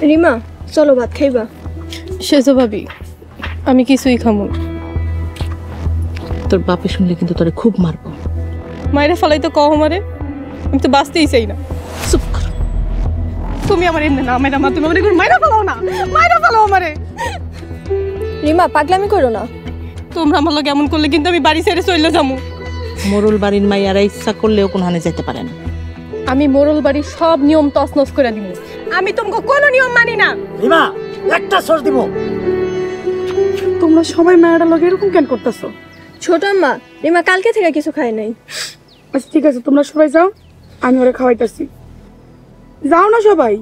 রিমা চলো ভাত খাইবা। সেজো ভাবি আমি কিছুই খামু। তোর বাপে শুনলে কিন্তু তোরে খুব মারবো। মায়েরা ফলাই তো কও আমারে, আমি তো বাঁচতেই চাই না। চুপ কর। তুমি আমার এমনি না মেরা মা, তুমি আমারে মাইরা ফেলাও না, মাইরা ফেলাও আমারে। রিমা পাগলামি করো না। তোমরা আমার লগে এমন করলে কিন্তু আমি বাড়ি ছেড়ে চলে যাবো। মোরল বাড়ির মাইয়ারা ইচ্ছা করলেও কোনখানে যেতে পারে না। আমি মোরল বাড়ির সব নিয়ম তছনছ করে দিব। আমি তোমাকে কোনো নিয়ম মানি না। রিমা একটা সর দিব। তোমরা সবাই মায়েরা লগে এরকম কেন করতেছো? ছোট আম্মা রিমা কালকে থেকে কিছু খায় নাই। আচ্ছা ঠিক আছে, তোমরা সবাই যাও, আমি ওরে খাওয়াইতেছি। যাও না সবাই।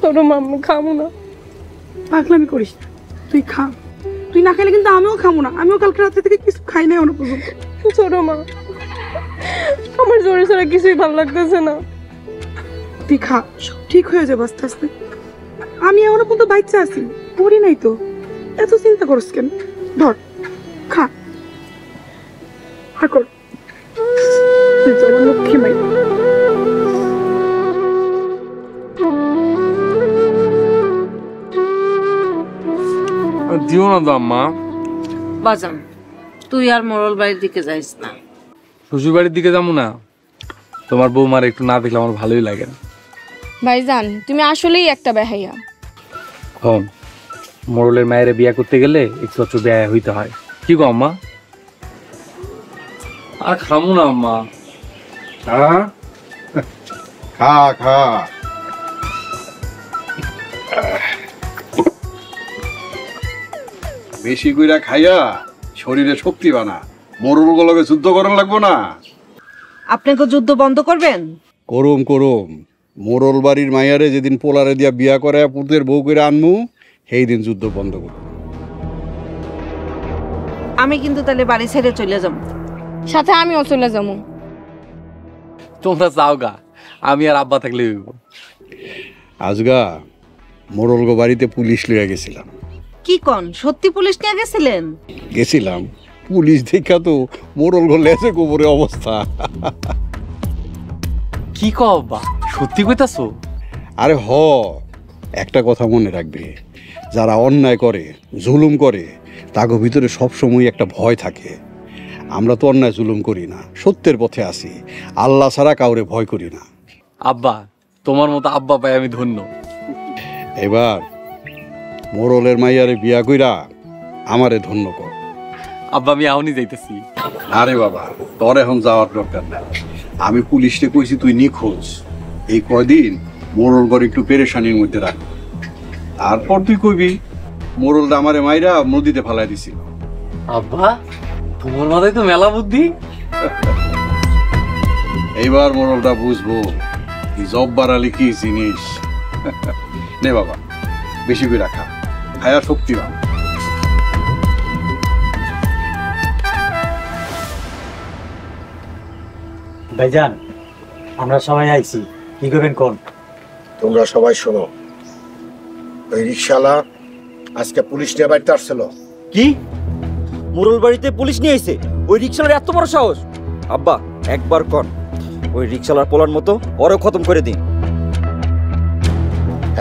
ছোট মাম্মু খামো না। পাগলামি করিস না, তুই খা। তুই না খাইলে কিন্তু আমিও খামো না। আমিও কালকে রাত্রে থেকে কিছু খাই নাই অনেক পর্যন্ত। ছোট মা আমার জোরে সোরে কিছুই ভালো লাগতেছে না। তুই খা, সব ঠিক হয়ে যাবে আস্তে আস্তে। আমি এখনো পর্যন্ত বাচ্চা আছি, পড়ি নাই তো, এত চিন্তা করস কেন? ধর খা, কর। তুই তো আমার লক্ষ্মী মাই। দিও না তো আম্মা। বাজান তুই আর মোরল বাড়ির দিকে যাইস না। শ্বশুর বাড়ির দিকে যাবো না? তোমার বৌমার একটু না দেখলে আমার ভালোই লাগে না। ভাইজান তুমি আসলেই একটা বেহাইয়া। হন মোরলের মায়ের বিয়া করতে গেলে একটু ব্যয় হইতে হয়। কি গো আম্মা? আর খামু না আম্মা। খা খা। বেশি কইরা খাইয়া শরীরে শক্তি বানা। মোরলগুলোকে যুদ্ধ করার লাগবো না। আপনাকে যুদ্ধ বন্ধ করবেন? করুম করুম। মোরল বাড়ির মাইয়ারে যেদিন পোলারে দিয়া বিয়া করে পুতের বউ করে আনমু, সেই দিন যুদ্ধ বন্ধ করব। আমি কিন্তু তাহলে বাড়ি ছেড়ে চলে যাব। সাথে আমিও চলে যাবো। তোমরা যাও গা, আমি আর আব্বা থাকলে হইব। আজগা মোরলগো বাড়িতে পুলিশ লইয়া গেছিলাম। কি কন, সত্যি পুলিশ নিয়ে গেছিলেন? গেছিলাম, পুলিশ দেখা তো মোরলগো লেজে গোবরে অবস্থা। কি কও আব্বা, সত্যি কইতাছো? আরে হ, একটা কথা মনে রাখবে, যারা অন্যায় করে জুলুম করে তাগো ভিতরে সবসময় একটা ভয় থাকে। আমরা তো অন্যায় জুলুম করি না, সত্যের পথে আসি, আল্লাহ ছাড়া কাউরে ভয় করি না। আব্বা তোমার মতো আব্বা পাই আমি ধন্য। এবার মোরলের মাইয়ারে বিয়া কইরা আমারে ধন্য কর। আব্বা আমি আউনি যাইতেছি। আরে বাবা, তোর এখন যাওয়ার দরকার নাই। আমি পুলিশকে কইছি তুই নিখোঁজ। এই কয়দিন মোরল ঘর একটু পেরেশানির মধ্যে রাখ। তারপর তুই কইবি মোরলটা আমারে মাইরা নদীতে ফালাই দিছিল। আব্বা তোমার মাথায় তো মেলা বুদ্ধি। এইবার মোরলটা বুঝবো জব্বার আলী কি জিনিস। নে বাবা, বেশি করে রাখা, খায়া শক্তিবান। ভাইজান আমরা সবাই আইছি, কি করবেন কোন? তোমরা সবাই শোনো, ওই রিক্সাওয়ালা আজকে পুলিশ নিয়ে বাড়িতে আসছিল। কি মোরল বাড়িতে পুলিশ নিয়ে আইছে? ওই রিক্সালার এত বড় সাহস? আব্বা একবার কর, ওই রিক্সালার পোলার মতো ওরও খতম করে দিন।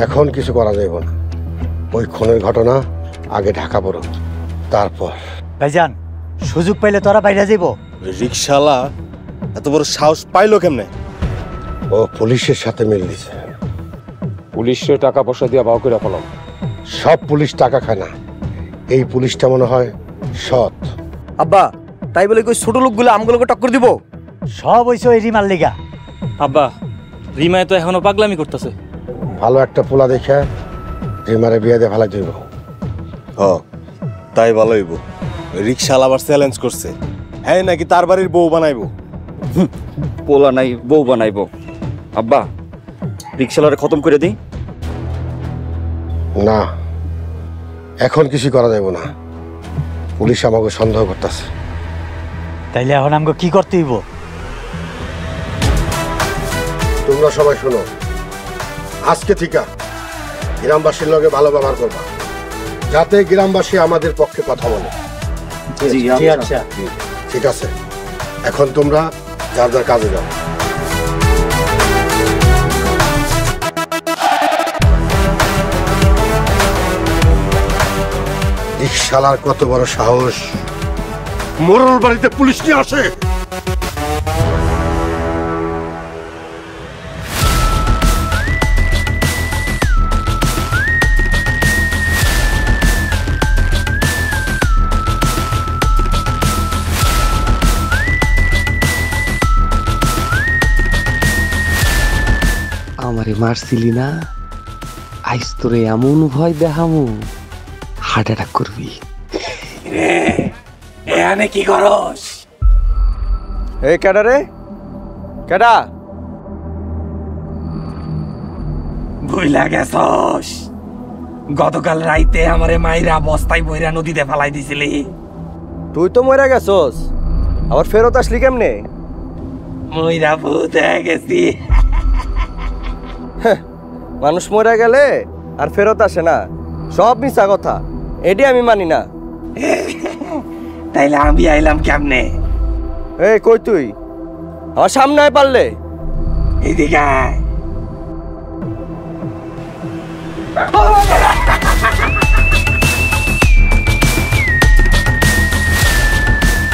এখন কিছু করা যাইব না, ওই খুনের ঘটনা আগে ঢাকা পড়ো, তারপর। ভাইজান সুযোগ পাইলে তোরা বাইরে যাইব? রিক্সাওয়ালা এত বড় সাহস পাইলো কেমনে? ও পুলিশের সাথে মিল দিছে। পুলিশের টাকা পয়সা দিয়া বাউ করে ফেলাম। সব পুলিশ টাকা খায় না, এই পুলিশটা মনে হয় সৎ। আব্বা তাই বলে কই ছোট লোকগুলো আমগুলোকে টক্কর দিব? সব হইছে ওই রিমার লেগা। আব্বা রিমায় তো এখনো পাগলামি করতেছে। ভালো একটা পোলা দেখে রিমারে বিয়ে দিয়ে ভালো যাইব। হ তাই ভালো হইব। রিক্সাওয়ালা আবার চ্যালেঞ্জ করছে, হ্যাঁ নাকি তার বাড়ির বউ বানাইবো। পোলা নাই বউ বানাইবো? আব্বা রিক্সালারে খতম করে দিই। না, এখন কিছু করা যাইব না, পুলিশ আমাকে সন্দেহ করতেছে। তাইলে এখন আমাকে কি করতে হইব? তোমরা সবাই শোনো, আজকে থেকে গ্রামবাসীর লগে ভালো ব্যবহার করবা। যাতে গ্রামবাসী আমাদের পক্ষে কথা বলে। আচ্ছা ঠিক আছে, এখন তোমরা যার যার কাজে যাও। রিকশালার কত বড় সাহস, মোড়ল বাড়িতে পুলিশ নিয়ে আসে। আমারে মারছিলি না, আইস তোরে এমন ভয় দেখামু হার্ট অ্যাটাক করবি। এখানে কি করস? এই কেডা রে? কেডা? ভুইলা গেছস? গতকাল রাইতে আমারে মাইরা বস্তায় বইরা নদীতে ফালাই দিছিলি। তুই তো মরে গেছস, আবার ফেরত আসলি কেমনে? মইরা ভূত হয়ে গেছি। মানুষ মরে গেলে আর ফেরত আসে না, সব মিছা কথা, এটি আমি মানি না। তাইলে আমি আইলাম কেমনে? এই কই তুই? আমার সামনে আয় পারলে। এদিকে আয়।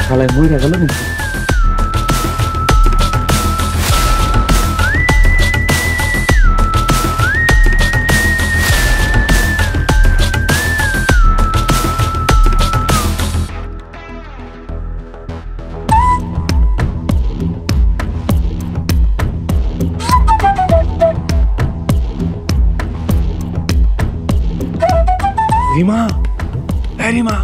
শালায় মইরা গেল নাকি? রিমা, রিমা